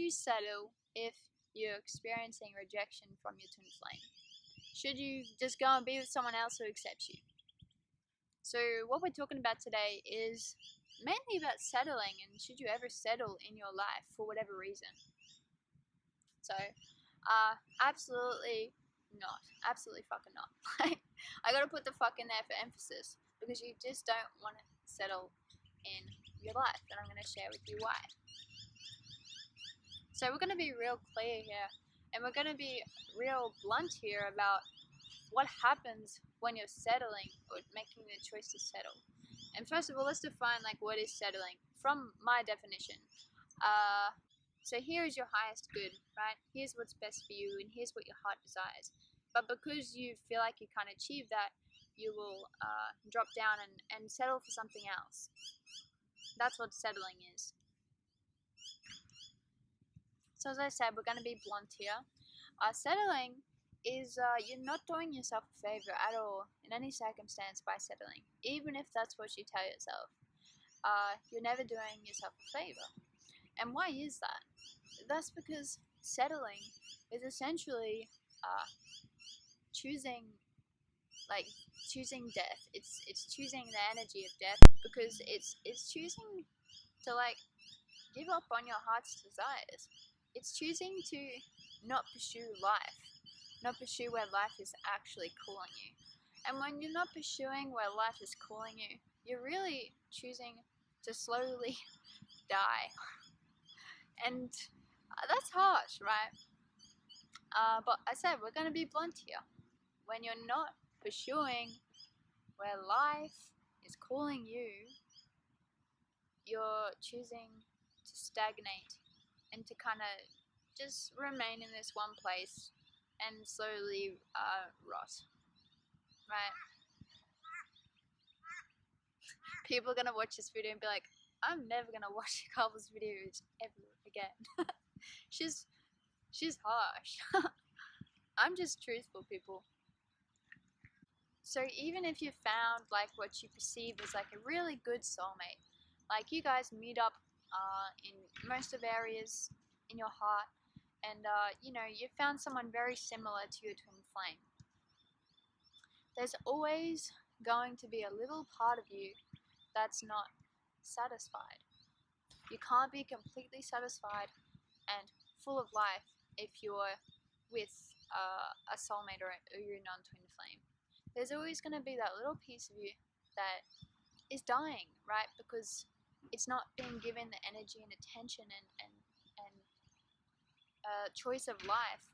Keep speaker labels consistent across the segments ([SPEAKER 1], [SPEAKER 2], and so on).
[SPEAKER 1] you settle if you're experiencing rejection from your twin flame? Should you just go and be with someone else who accepts you? So what we're talking about today is mainly about settling, and should you ever settle in your life for whatever reason. So absolutely not. Absolutely fucking not. I gotta put the fuck in there for emphasis, because you just don't want to settle in your life, and I'm going to share with you why. So we're going to be real clear here, and we're going to be real blunt here about what happens when you're settling or making the choice to settle. And first of all, let's define what is settling from my definition. So here is your highest good, right? Here's what's best for you, and here's what your heart desires. But because you feel like you can't achieve that, you will drop down and settle for something else. That's what settling is. So as I said, we're going to be blunt here. Settling is you're not doing yourself a favor at all in any circumstance by settling, even if that's what you tell yourself. You're never doing yourself a favor. And why is that? That's because settling is essentially choosing death. It's choosing the energy of death, because it's choosing to give up on your heart's desires. It's choosing to not pursue life, not pursue where life is actually calling you. And when you're not pursuing where life is calling you, you're really choosing to slowly die. And that's harsh, right? But I said we're going to be blunt here. When you're not pursuing where life is calling you, you're choosing to stagnate and to kind of just remain in this one place and slowly rot, right? People are going to watch this video and be like, I'm never going to watch Carla's videos ever again. She's harsh. I'm just truthful, people. So even if you found what you perceive as a really good soulmate, you guys meet up in most of areas in your heart, and you found someone very similar to your twin flame, there's always going to be a little part of you that's not satisfied. You can't be completely satisfied and full of life if you're with a soulmate or your non-twin flame. There's always going to be that little piece of you that is dying, right? Because it's not being given the energy and attention and choice of life,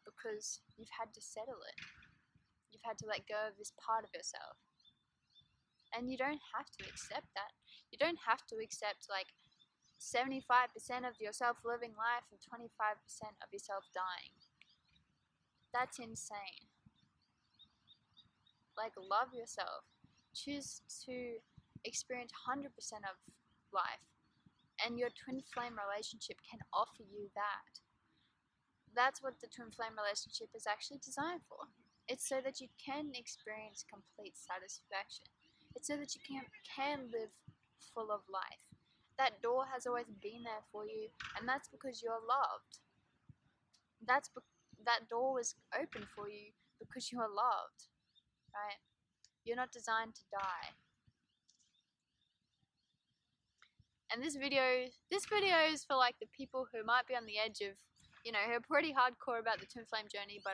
[SPEAKER 1] because you've had to settle it. You've had to let go of this part of yourself. And you don't have to accept that. You don't have to accept 75% of yourself living life and 25% of yourself dying. That's insane. Love yourself. Choose to experience 100% of life. And your twin flame relationship can offer you that. That's what the twin flame relationship is actually designed for. It's so that you can experience complete satisfaction. It's so that you can live full of life. That door has always been there for you, and that's because you're loved. That door was open for you because you are loved, right? You're not designed to die. And this video is for the people who might be on the edge of, who are pretty hardcore about the twin flame journey, but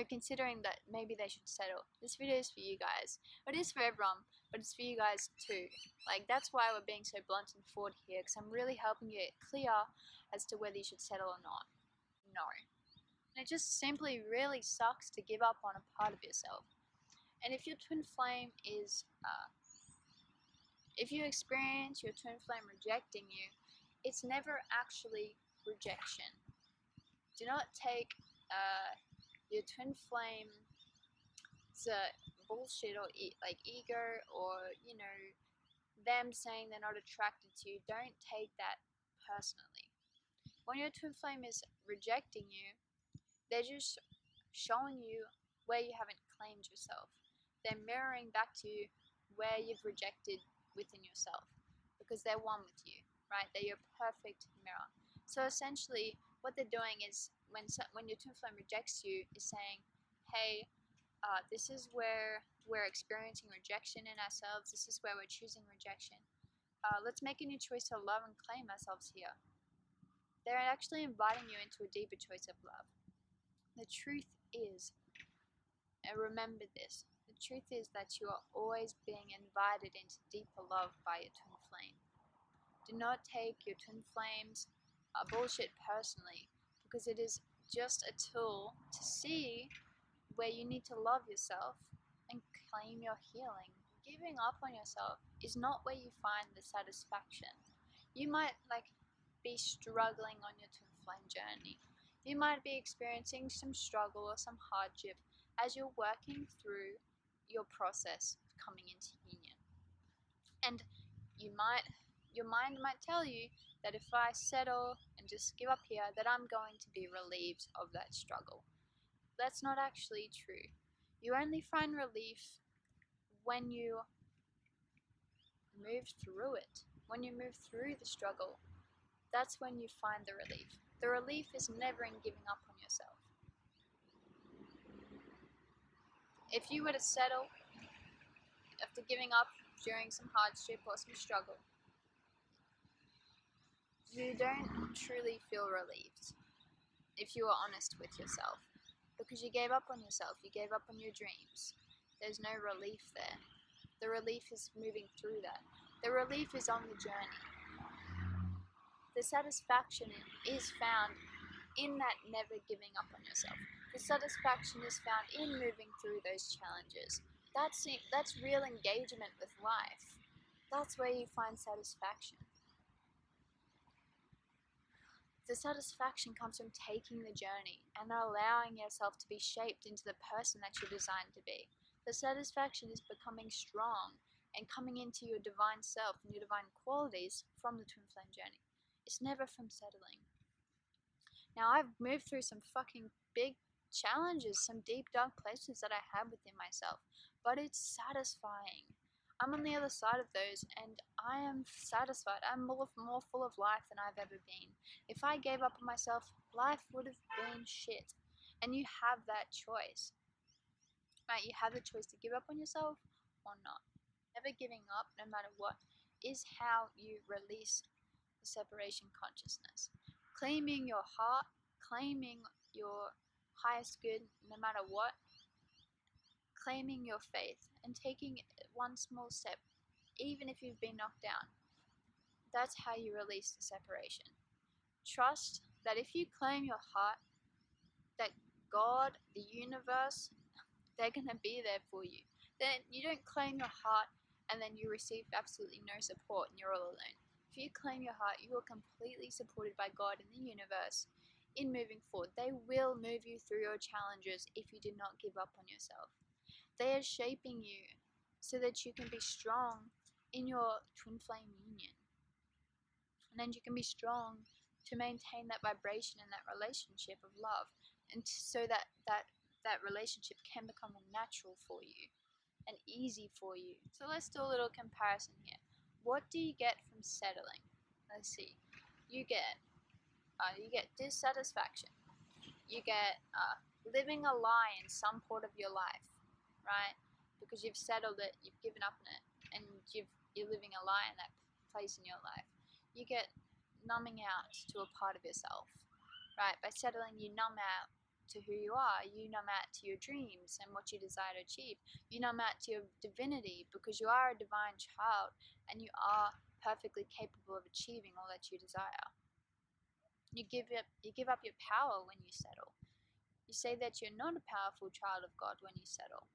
[SPEAKER 1] considering that maybe they should settle. This video is for you guys. It is for everyone, but it's for you guys too. That's why we're being so blunt and forward here, because I'm really helping you get clear as to whether you should settle or not. No. And it just simply really sucks to give up on a part of yourself. And if your twin flame is if you experience your twin flame rejecting you, it's never actually rejection. Do not take your twin flame's bullshit or ego or them saying they're not attracted to you. Don't take that personally. When your twin flame is rejecting you, they're just showing you where you haven't claimed yourself. They're mirroring back to you where you've rejected within yourself, because they're one with you, right? They're your perfect mirror. So essentially, what they're doing is when your twin flame rejects you, is saying, hey, this is where we're experiencing rejection in ourselves. This is where we're choosing rejection. Let's make a new choice to love and claim ourselves here. They're actually inviting you into a deeper choice of love. The truth is, and remember this, the truth is that you are always being invited into deeper love by your twin flame. Do not take your twin flames bullshit personally, because it is just a tool to see where you need to love yourself and claim your healing. Giving up on yourself is not where you find the satisfaction. You might be struggling on your twin flame journey. You might be experiencing some struggle or some hardship as you're working through your process of coming into union. And your mind might tell you that if I settle and just give up here, that I'm going to be relieved of that struggle. That's not actually true. You only find relief when you move through it. When you move through the struggle, that's when you find the relief. The relief is never in giving up on yourself. If you were to settle after giving up during some hardship or some struggle, you don't truly feel relieved if you are honest with yourself, because you gave up on yourself, you gave up on your dreams. There's no relief there. The relief is moving through that. The relief is on the journey. The satisfaction is found in that never giving up on yourself. The satisfaction is found in moving through those challenges. That's real engagement with life. That's where you find satisfaction. The satisfaction comes from taking the journey and allowing yourself to be shaped into the person that you're designed to be. The satisfaction is becoming strong and coming into your divine self and your divine qualities from the twin flame journey. It's never from settling. Now, I've moved through some fucking big challenges, some deep, dark places that I had within myself, but it's satisfying. I'm on the other side of those, and I am satisfied. I'm more full of life than I've ever been. If I gave up on myself, life would have been shit. And you have that choice. Right? You have the choice to give up on yourself or not. Never giving up, no matter what, is how you release the separation consciousness. Claiming your heart, claiming your highest good, no matter what, claiming your faith and taking one small step, even if you've been knocked down. That's how you release the separation. Trust that if you claim your heart, that God, the universe, they're going to be there for you. Then you don't claim your heart and then you receive absolutely no support and you're all alone. If you claim your heart, you are completely supported by God and the universe in moving forward. They will move you through your challenges if you do not give up on yourself. They are shaping you so that you can be strong in your twin flame union. And then you can be strong to maintain that vibration and that relationship of love, and so that relationship can become natural for you and easy for you. So let's do a little comparison here. What do you get from settling? Let's see. You get dissatisfaction. You get living a lie in some part of your life, right? Because you've settled it, you've given up on it, and you're living a lie in that place in your life. You get numbing out to a part of yourself, right? By settling, you numb out to who you are. You numb out to your dreams and what you desire to achieve. You numb out to your divinity, because you are a divine child and you are perfectly capable of achieving all that you desire. You give up your power when you settle. You say that you're not a powerful child of God when you settle.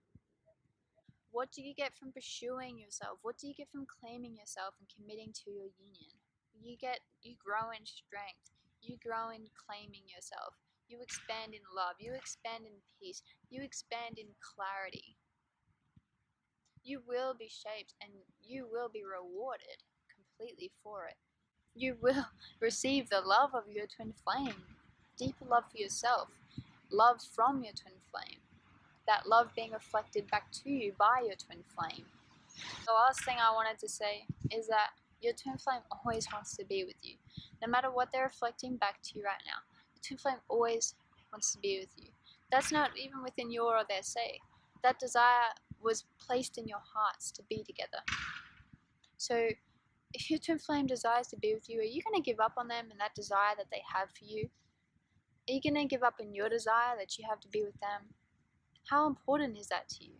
[SPEAKER 1] What do you get from pursuing yourself? What do you get from claiming yourself and committing to your union? You grow in strength. You grow in claiming yourself. You expand in love. You expand in peace. You expand in clarity. You will be shaped and you will be rewarded completely for it. You will receive the love of your twin flame, deeper love for yourself, love from your twin flame, that love being reflected back to you by your twin flame. The last thing I wanted to say is that Your twin flame always wants to be with you. No matter what they're reflecting back to you right now, the twin flame always wants to be with you. That's not even within your or their say. That desire was placed in your hearts to be together. So if your twin flame desires to be with you, are you going to give up on them and that desire that they have for you? Are you going to give up on your desire that you have to be with them? How important is that to you?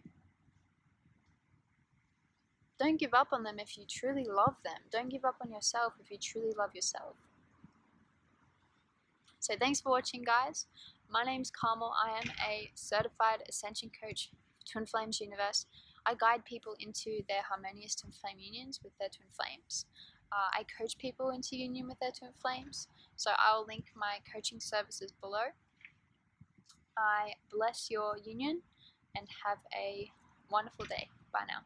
[SPEAKER 1] Don't give up on them if you truly love them. Don't give up on yourself if you truly love yourself. So thanks for watching, guys. My name's Carmel. I am a certified ascension coach for Twin Flames Universe. I guide people into their harmonious twin flame unions with their twin flames. I coach people into union with their twin flames. So I'll link my coaching services below. I bless your union and have a wonderful day. Bye now.